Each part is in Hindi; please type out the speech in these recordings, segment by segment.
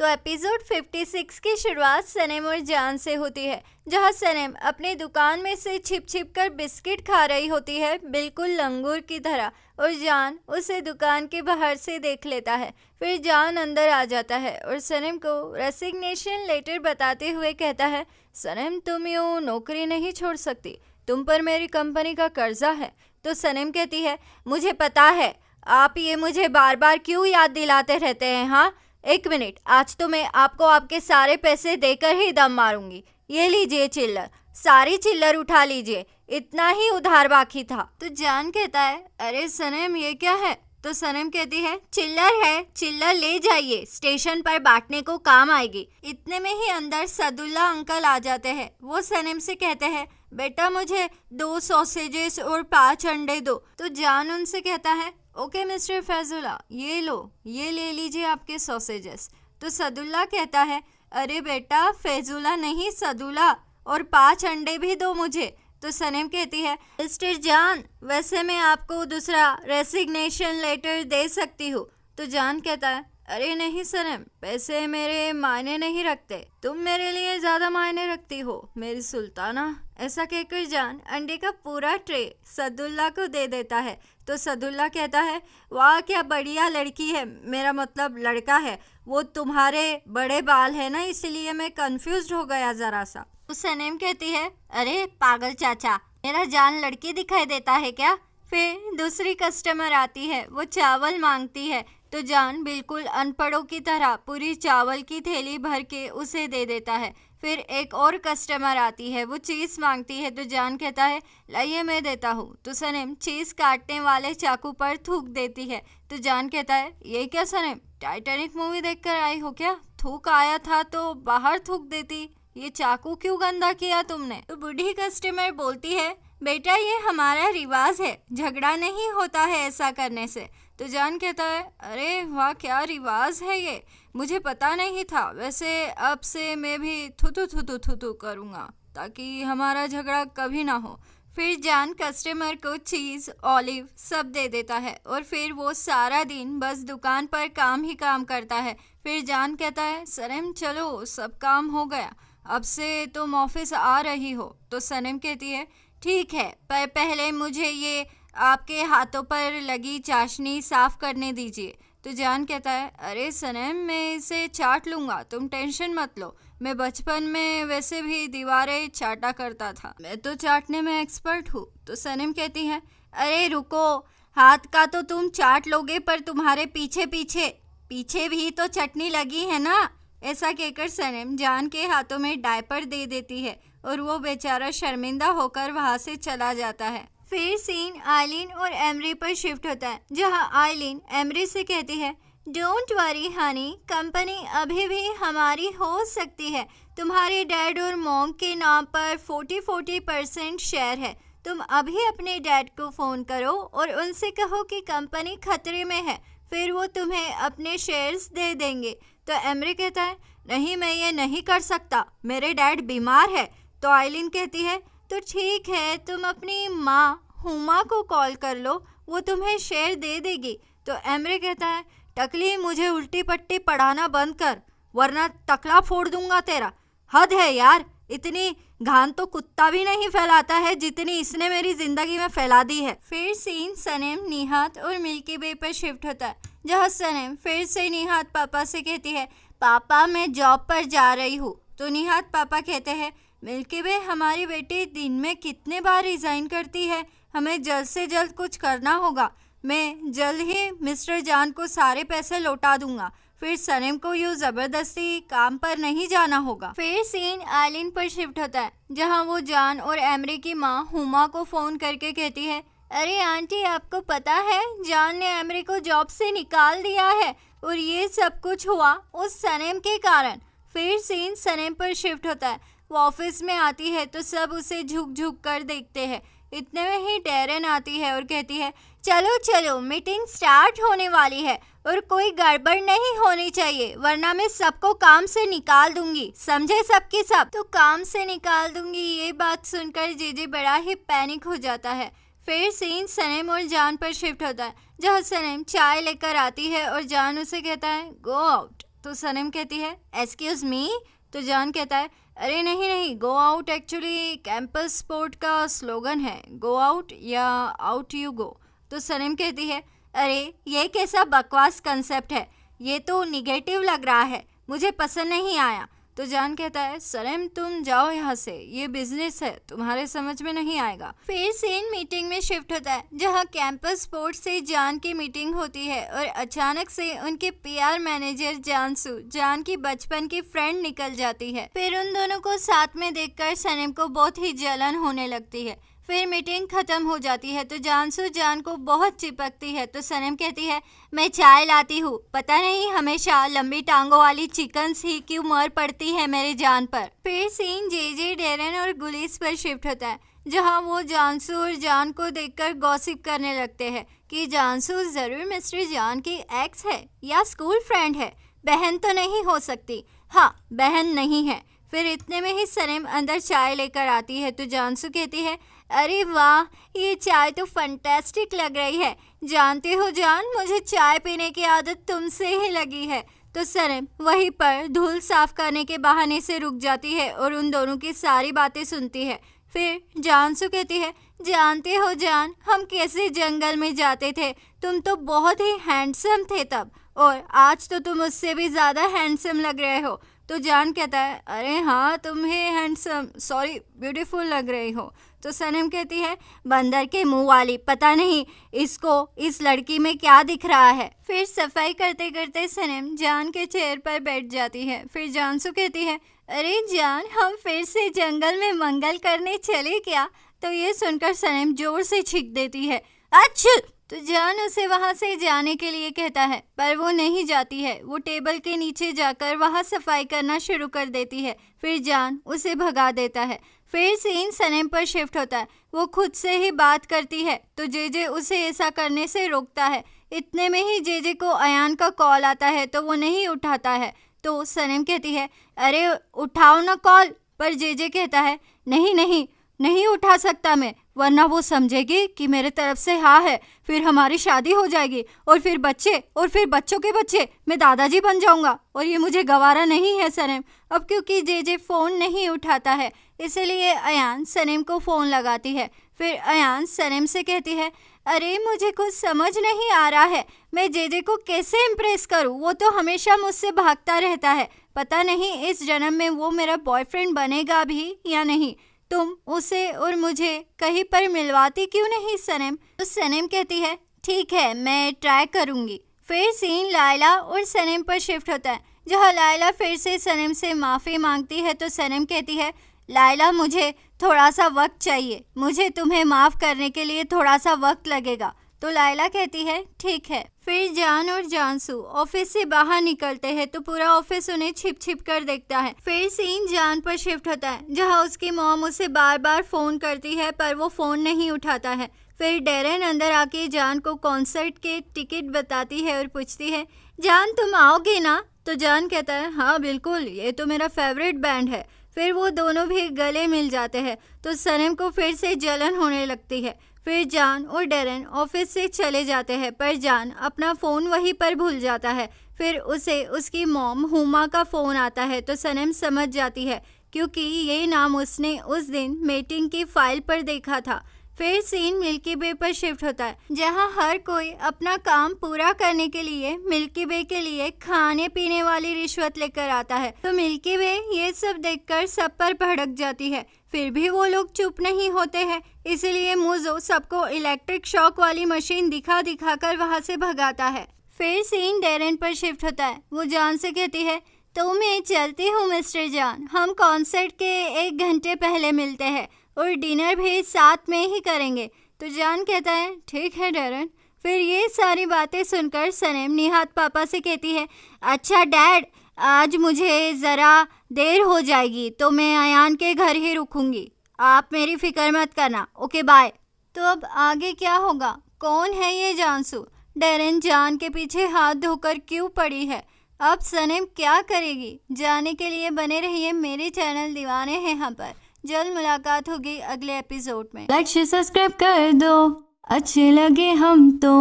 तो एपिसोड 56 की शुरुआत सनम और जान से होती है, जहां सनम अपनी दुकान में से छिप छिप कर बिस्किट खा रही होती है, बिल्कुल लंगूर की तरह। और जान उसे दुकान के बाहर से देख लेता है। फिर जान अंदर आ जाता है और सनम को रेसिग्नेशन लेटर बताते हुए कहता है, सनम तुम यूँ नौकरी नहीं छोड़ सकती, तुम पर मेरी कंपनी का कर्जा है। तो सनम कहती है, मुझे पता है, आप ये मुझे बार बार क्यों याद दिलाते रहते हैं। हाँ, एक मिनट, आज तो मैं आपको आपके सारे पैसे देकर ही दम मारूंगी। ये लीजिए चिल्लर, सारी चिल्लर उठा लीजिए, इतना ही उधार बाकी था। तो जान कहता है, अरे सनम ये क्या है। तो सनम कहती है, चिल्लर है, चिल्लर ले जाइए, स्टेशन पर बांटने को काम आएगी। इतने में ही अंदर सदुल्ला अंकल आ जाते हैं। वो सनम से कहते हैं, बेटा मुझे 2 सॉसेजेस और 5 अंडे दो। तो जान उनसे कहता है, ओके मिस्टर फैजुल्ला, ये लो, ये ले लीजिए आपके सॉसेजेस। तो सदुल्ला कहता है, अरे बेटा फैजुल्ला नहीं सदुल्ला, और 5 अंडे भी दो मुझे। तो सनम कहती है, मिस्टर जान वैसे मैं आपको दूसरा रेसिग्नेशन लेटर दे सकती हूँ। तो जान कहता है, अरे नहीं सनम, पैसे मेरे मायने नहीं रखते, तुम मेरे लिए ज्यादा मायने रखती हो मेरी सुल्ताना। ऐसा कहकर जान अंडे का पूरा ट्रे सदुल्ला को दे देता है। तो सदुल्ला कहता है, वाह क्या बढ़िया लड़की है, मेरा मतलब लड़का है, वो तुम्हारे बड़े बाल है ना, इसलिए मैं कंफ्यूज हो गया जरा सा। तो सनम कहती है, अरे पागल चाचा, मेरा जान लड़की दिखाई देता है क्या। फिर दूसरी कस्टमर आती है, वो चावल मांगती है। तो जान बिल्कुल अनपढ़ों की तरह पूरी चावल की थैली भर के उसे दे देता है। फिर एक और कस्टमर आती है, वो चीज़ मांगती है। तो जान कहता है, लाइए मैं देता हूँ। तो सनम चीज़ काटने वाले चाकू पर थूक देती है। तो जान कहता है, ये क्या सनम, टाइटैनिक मूवी देखकर आई हो क्या, थूक आया था तो बाहर थूक देती, ये चाकू क्यों गंदा किया तुमने। तो बूढ़ी कस्टमर बोलती है, बेटा ये हमारा रिवाज है, झगड़ा नहीं होता है ऐसा करने से। तो जान कहता है, अरे वाह क्या रिवाज है ये, मुझे पता नहीं था, वैसे अब से मैं भी थुतु थुतु थुतु करूँगा ताकि हमारा झगड़ा कभी ना हो। फिर जान कस्टमर को चीज़ ऑलिव सब दे देता है और फिर वो सारा दिन बस दुकान पर काम ही काम करता है। फिर जान कहता है, सनम चलो सब काम हो गया, अब से तुम ऑफिस आ रही हो। तो सनम कहती है, ठीक है, पर पहले मुझे ये आपके हाथों पर लगी चाशनी साफ करने दीजिए। तो जान कहता है, अरे सनम मैं इसे चाट लूँगा, तुम टेंशन मत लो, मैं बचपन में वैसे भी दीवारें चाटा करता था, मैं तो चाटने में एक्सपर्ट हूँ। तो सनम कहती है, अरे रुको, हाथ का तो तुम चाट लोगे पर तुम्हारे पीछे पीछे पीछे भी तो चटनी लगी है ना। ऐसा कहकर सनम जान के हाथों में डायपर दे देती है और वो बेचारा शर्मिंदा होकर वहाँ से चला जाता है। फिर सीन आइलिन और एमरी पर शिफ्ट होता है, जहाँ आइलिन एमरी से कहती है, डोंट वरी हनी, कंपनी अभी भी हमारी हो सकती है, तुम्हारे डैड और मॉम के नाम पर 40% शेयर है, तुम अभी अपने डैड को फ़ोन करो और उनसे कहो कि कंपनी खतरे में है, फिर वो तुम्हें अपने शेयर्स दे देंगे। तो एमरी कहता है, नहीं मैं ये नहीं कर सकता, मेरे डैड बीमार है। तो आइलिन कहती है, तो ठीक है, तुम अपनी माँ हुमा को कॉल कर लो, वो तुम्हें शेयर दे देगी। तो एमरे कहता है, टकली मुझे उल्टी पट्टी पढ़ाना बंद कर, वरना टकला फोड़ दूंगा तेरा। हद है यार, इतनी घान तो कुत्ता भी नहीं फैलाता है जितनी इसने मेरी जिंदगी में फैला दी है। फिर सीन सनम, निहात और मिल्की वे पर शिफ्ट होता है, जहाँ सनम फिर से निहात पापा से कहती है, पापा मैं जॉब पर जा रही हूँ। तो निहात पापा कहते हैं, मिल्की वे हमारी बेटी दिन में कितने बार रिज़ाइन करती है, हमें जल्द से जल्द कुछ करना होगा, मैं जल्द ही मिस्टर जान को सारे पैसे लौटा दूंगा, फिर सनम को यूँ ज़बरदस्ती काम पर नहीं जाना होगा। फिर सीन आइलिन पर शिफ्ट होता है, जहाँ वो जान और एमरी की माँ हुमा को फ़ोन करके कहती है, अरे आंटी आपको पता है जान ने एमरी को जॉब से निकाल दिया है और ये सब कुछ हुआ उस सनम के कारण। फिर सीन सनम पर शिफ्ट होता है, वो ऑफिस में आती है तो सब उसे झुक झुक कर देखते हैं। इतने में ही डेरेन आती है और कहती है, चलो चलो मीटिंग स्टार्ट होने वाली है और कोई गड़बड़ नहीं होनी चाहिए, वरना मैं सबको काम से निकाल दूंगी, समझे सबकी सब। तो काम से निकाल दूंगी, ये बात सुनकर जीजी बड़ा ही पैनिक हो जाता है। फिर सीन सनम और जान पर शिफ्ट होता है, जहाँ सनम चाय लेकर आती है और जान उसे कहता है, गो आउट, तो सनम कहती है एक्सक्यूज मी। तो जान कहता है अरे नहीं नहीं, go out actually campus sport का स्लोगन है, गो आउट या आउट यू गो। तो सनम कहती है अरे ये कैसा बकवास कंसेप्ट है, ये तो निगेटिव लग रहा है, मुझे पसंद नहीं आया। तो जान कहता है सनम तुम जाओ यहाँ से, ये बिजनेस है, तुम्हारे समझ में नहीं आएगा। फिर सीन मीटिंग में शिफ्ट होता है जहाँ कैंपस स्पोर्ट्स से जान की मीटिंग होती है और अचानक से उनके पीआर मैनेजर जानसू, जान की बचपन की फ्रेंड निकल जाती है। फिर उन दोनों को साथ में देखकर सनम को बहुत ही जलन होने लगती है। फिर मीटिंग खत्म हो जाती है तो जानसू जान को बहुत चिपकती है। तो सनम कहती है मैं चाय लाती हूँ, पता नहीं हमेशा लंबी टांगों वाली चिकन्स ही क्यों मर पड़ती है मेरी जान पर। फिर सीन जेजे, डेरेन और गुलिस पर शिफ्ट होता है जहाँ वो जानसू और जान को देखकर गॉसिप करने लगते हैं कि जानसू जरूर मिस्टर जान की एक्स है या स्कूल फ्रेंड है, बहन तो नहीं हो सकती। हाँ, बहन नहीं है। फिर इतने में ही सनम अंदर चाय लेकर आती है तो जानसू कहती है अरे वाह, ये चाय तो फंटेस्टिक लग रही है, जानते हो जान मुझे चाय पीने की आदत तुमसे ही लगी है। तो सनम वहीं पर धूल साफ करने के बहाने से रुक जाती है और उन दोनों की सारी बातें सुनती है। फिर जानसू कहती है जानते हो जान, हम कैसे जंगल में जाते थे, तुम तो बहुत ही हैंडसम थे तब, और आज तो तुम उससे भी ज़्यादा हैंडसम लग रहे हो। तो जान कहता है अरे हाँ, तुम्हें हैंडसम सॉरी ब्यूटीफुल लग रही हो। तो सनम कहती है बंदर के मुंह वाली, पता नहीं इसको इस लड़की में क्या दिख रहा है। फिर सफाई करते करते सनम जान के चेयर पर बैठ जाती है। फिर जानसू कहती है अरे जान, हम फिर से जंगल में मंगल करने चले क्या। तो ये सुनकर सनम जोर से छींक देती है अच्छा। तो जान उसे वहाँ से जाने के लिए कहता है पर वो नहीं जाती है, वो टेबल के नीचे जाकर वहाँ सफाई करना शुरू कर देती है। फिर जान उसे भगा देता है। फिर सीन सनम पर शिफ्ट होता है, वो खुद से ही बात करती है तो जेजे उसे ऐसा करने से रोकता है। इतने में ही जेजे को अयान का कॉल आता है तो वो नहीं उठाता है। तो सनम कहती है अरे उठाओ ना कॉल, पर जेजे कहता है नहीं नहीं नहीं उठा सकता मैं, वरना वो समझेगी कि मेरे तरफ से हाँ है, फिर हमारी शादी हो जाएगी और फिर बच्चे और फिर बच्चों के बच्चे, मैं दादाजी बन जाऊंगा और ये मुझे गवारा नहीं है सनम। अब क्योंकि जेजे फ़ोन नहीं उठाता है इसलिए अयान सनम को फ़ोन लगाती है। फिर अयान सनम से कहती है अरे मुझे कुछ समझ नहीं आ रहा है, मैं जेजे को कैसे इम्प्रेस करूं, वो तो हमेशा मुझसे भागता रहता है, पता नहीं इस जन्म में वो मेरा बॉयफ्रेंड बनेगा भी या नहीं। तुम उसे और मुझे कहीं पर मिलवाती क्यों नहीं सनम। तो सनम कहती है ठीक है, मैं ट्राई करूँगी। फिर सीन लायला और सनम पर शिफ्ट होता है जहाँ लायला फिर से सनम से माफ़ी मांगती है। तो सनम कहती है लायला मुझे थोड़ा सा वक्त चाहिए, मुझे तुम्हें माफ़ करने के लिए थोड़ा सा वक्त लगेगा। तो लायला कहती है ठीक है। फिर जान और जानसू ऑफिस से बाहर निकलते हैं तो पूरा ऑफिस उन्हें छिप छिप कर देखता है। फिर सीन जान पर शिफ्ट होता है जहां उसकी मॉम उसे बार बार फ़ोन करती है पर वो फ़ोन नहीं उठाता है। फिर डेरेन अंदर आके जान को कॉन्सर्ट के टिकट बताती है और पूछती है जान तुम आओगे ना। तो जान कहता है हाँ बिल्कुल, ये तो मेरा फेवरेट बैंड है। फिर वो दोनों भी गले मिल जाते हैं तो सनम को फिर से जलन होने लगती है। फिर जान और डेरेन ऑफिस से चले जाते हैं पर जान अपना फ़ोन वहीं पर भूल जाता है। फिर उसे उसकी मॉम हुमा का फ़ोन आता है तो सनम समझ जाती है क्योंकि ये नाम उसने उस दिन मीटिंग की फाइल पर देखा था। फिर सीन मिल्की वे पर शिफ्ट होता है जहां हर कोई अपना काम पूरा करने के लिए मिल्की वे के लिए खाने पीने वाली रिश्वत लेकर आता है। तो मिल्की वे ये सब देखकर सब पर भड़क जाती है, फिर भी वो लोग चुप नहीं होते हैं, इसलिए मुझो सबको इलेक्ट्रिक शॉक वाली मशीन दिखा दिखा कर वहाँ से भगाता है। फिर सीन डेरेन पर शिफ्ट होता है, वो जान से कहती है तो मैं चलती हूँ मिस्टर जान, हम कॉन्सर्ट के 1 घंटे पहले मिलते हैं और डिनर भी साथ में ही करेंगे। तो जान कहता है ठीक है डेरेन। फिर ये सारी बातें सुनकर सनम निहात पापा से कहती है अच्छा डैड, आज मुझे ज़रा देर हो जाएगी तो मैं अयान के घर ही रुकूंगी, आप मेरी फिक्र मत करना, ओके बाय। तो अब आगे क्या होगा, कौन है ये जानसू, डेरेन जान के पीछे हाथ धोकर क्यों पड़ी है, अब सनम क्या करेगी, जानने के लिए बने रहिए मेरे चैनल दीवाने हैं यहाँ पर। जल्द मुलाकात होगी अगले एपिसोड में। लाइक शेयर सब्सक्राइब कर दो, अच्छे लगे हम तो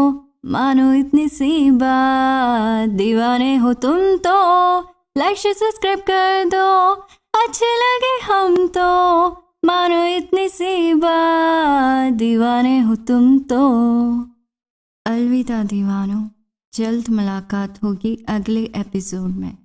मानो इतनी सी बात, दीवाने हो तुम तो लाइक शेयर सब्सक्राइब कर दो, अच्छे लगे हम तो मानो इतनी सी बात, दीवाने हो तुम तो। अलविदा दीवानों, जल्द मुलाकात होगी अगले एपिसोड में।